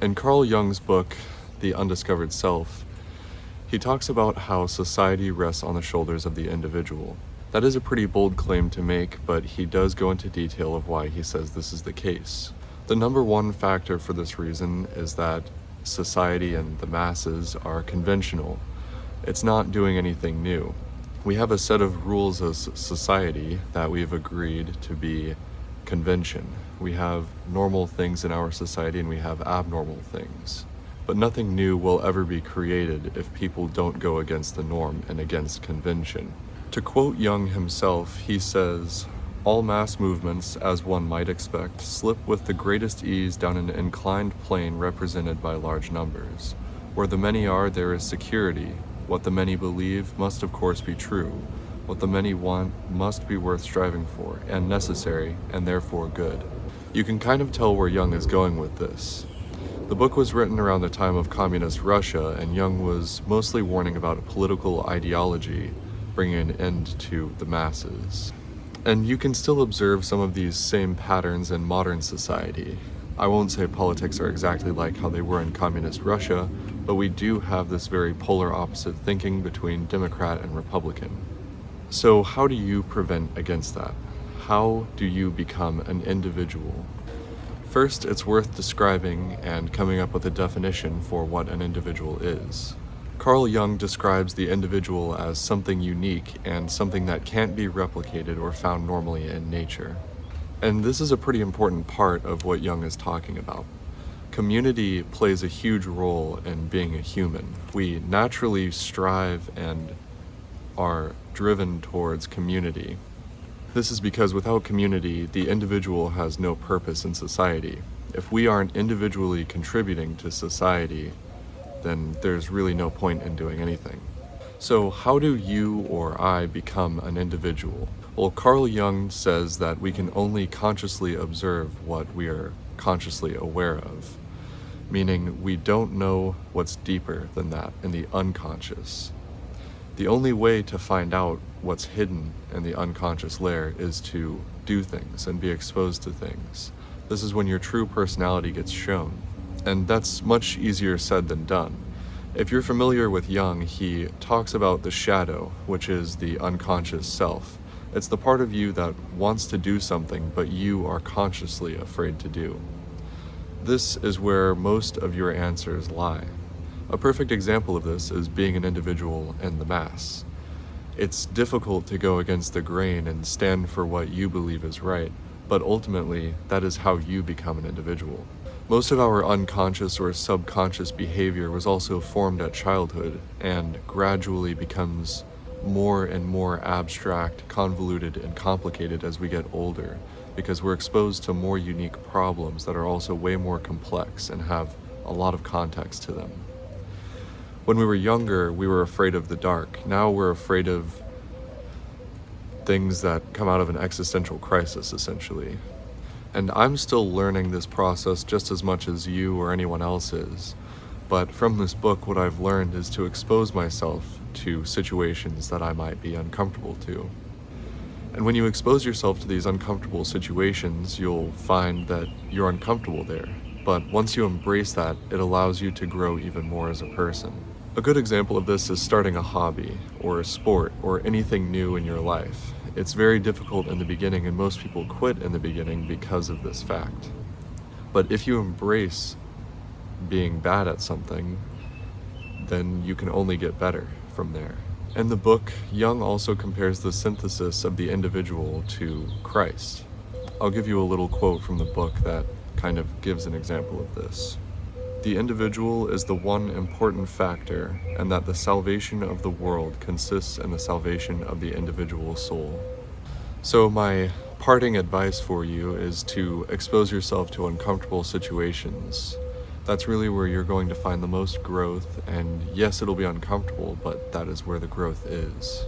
In Carl Jung's book, The Undiscovered Self, he talks about how society rests on the shoulders of the individual. That is a pretty bold claim to make, but he does go into detail of why he says this is the case. The number one factor for this reason is that society and the masses are conventional. It's not doing anything new. We have a set of rules as society that we've agreed to be convention. We have normal things in our society and we have abnormal things. But nothing new will ever be created if people don't go against the norm and against convention. To quote Jung himself, he says, "All mass movements, as one might expect, slip with the greatest ease down an inclined plane represented by large numbers. Where the many are, there is security. What the many believe must of course be true. What the many want must be worth striving for, and necessary, and therefore good." You can kind of tell where Jung is going with this. The book was written around the time of communist Russia, and Jung was mostly warning about a political ideology bringing an end to the masses. And you can still observe some of these same patterns in modern society. I won't say politics are exactly like how they were in communist Russia, but we do have this very polar opposite thinking between Democrat and Republican. So how do you prevent against that? How do you become an individual? First, it's worth describing and coming up with a definition for what an individual is. Carl Jung describes the individual as something unique and something that can't be replicated or found normally in nature. And this is a pretty important part of what Jung is talking about. Community plays a huge role in being a human. We naturally strive and are driven towards community. This is because without community, the individual has no purpose in society. If we aren't individually contributing to society, then there's really no point in doing anything. So how do you or I become an individual? Well, Carl Jung says that we can only consciously observe what we are consciously aware of, meaning we don't know what's deeper than that in the unconscious. The only way to find out what's hidden in the unconscious layer is to do things and be exposed to things. This is when your true personality gets shown. And that's much easier said than done. If you're familiar with Jung, he talks about the shadow, which is the unconscious self. It's the part of you that wants to do something, but you are consciously afraid to do. This is where most of your answers lie. A perfect example of this is being an individual in the mass. It's difficult to go against the grain and stand for what you believe is right, but ultimately, that is how you become an individual. Most of our unconscious or subconscious behavior was also formed at childhood and gradually becomes more and more abstract, convoluted, and complicated as we get older, because we're exposed to more unique problems that are also way more complex and have a lot of context to them. When we were younger, we were afraid of the dark. Now we're afraid of things that come out of an existential crisis, essentially. And I'm still learning this process just as much as you or anyone else is. But from this book, what I've learned is to expose myself to situations that I might be uncomfortable to. And when you expose yourself to these uncomfortable situations, you'll find that you're uncomfortable there. But once you embrace that, it allows you to grow even more as a person. A good example of this is starting a hobby, or a sport, or anything new in your life. It's very difficult in the beginning, and most people quit in the beginning because of this fact. But if you embrace being bad at something, then you can only get better from there. In the book, Jung also compares the synthesis of the individual to Christ. I'll give you a little quote from the book that kind of gives an example of this. "The individual is the one important factor, and that the salvation of the world consists in the salvation of the individual soul." So my parting advice for you is to expose yourself to uncomfortable situations. That's really where you're going to find the most growth, and yes, it'll be uncomfortable, but that is where the growth is.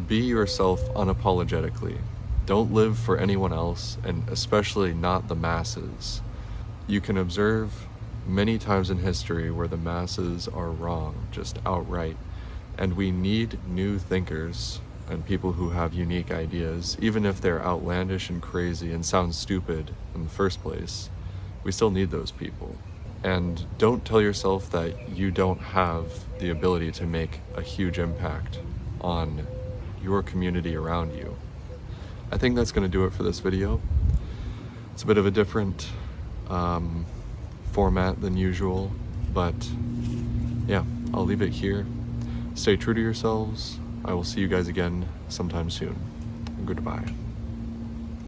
Be yourself unapologetically. Don't live for anyone else, and especially not the masses. You can observe many times in history where the masses are wrong, just outright, and we need new thinkers and people who have unique ideas, even if they're outlandish and crazy and sound stupid in the first place. We still need those people. And don't tell yourself that you don't have the ability to make a huge impact on your community around you. I think that's going to do it for this video. It's a bit of a different format than usual, but yeah, I'll leave it here. Stay true to yourselves. I will see you guys again sometime soon. Goodbye.